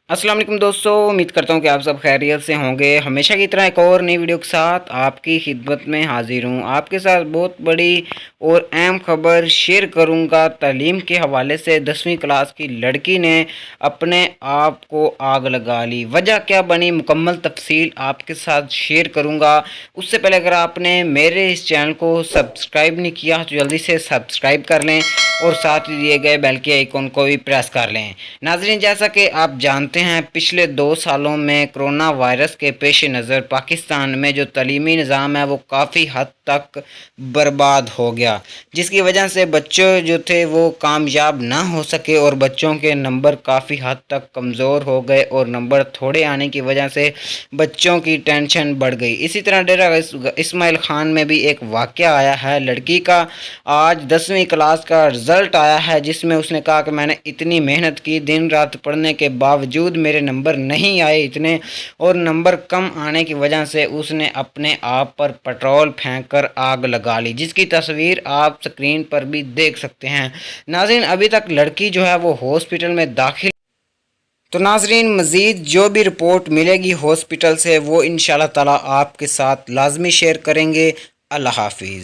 अस्सलाम वालेकुम दोस्तों, उम्मीद करता हूँ कि आप सब खैरियत से होंगे। हमेशा की तरह एक और नई वीडियो के साथ आपकी खिदमत में हाजिर हूँ। आपके साथ बहुत बड़ी और अहम खबर शेयर करूँगा। तालीम के हवाले से 10वीं क्लास की लड़की ने अपने आप को आग लगा ली। वजह क्या बनी, मुकम्मल तफसील आपके साथ शेयर करूँगा। उससे पहले अगर आपने मेरे इस चैनल को सब्सक्राइब नहीं किया तो जल्दी से सब्सक्राइब कर लें और साथ ही दिए गए बेल के आइकन को भी प्रेस कर लें। नाजरीन, जैसा कि आप जानते हैं, पिछले 2 सालों में कोरोना वायरस के पेश नज़र पाकिस्तान में जो तलीमी निज़ाम है वो काफ़ी हद तक बर्बाद हो गया, जिसकी वजह से बच्चे जो थे वो कामयाब ना हो सके और बच्चों के नंबर काफ़ी हद तक कमज़ोर हो गए और नंबर थोड़े आने की वजह से बच्चों की टेंशन बढ़ गई। इसी तरह डेरा इस्माइल खान में भी एक वाक़या आया है। लड़की का आज 10वीं क्लास का रिज़ल्ट आया है, जिसमें उसने कहा कि मैंने इतनी मेहनत की, दिन रात पढ़ने के बावजूद मेरे नंबर नहीं आए इतने, और नंबर कम आने की वजह से उसने अपने आप पर पेट्रोल फेंक कर आग लगा ली, जिसकी तस्वीर आप स्क्रीन पर भी देख सकते हैं। नाज़रीन, अभी तक लड़की जो है वो हॉस्पिटल में दाखिल। तो नाजरीन, मज़ीद जो भी रिपोर्ट मिलेगी हॉस्पिटल से वो इंशाल्लाह ताला आपके साथ लाजमी शेयर करेंगे। अल्लाह हाफिज़।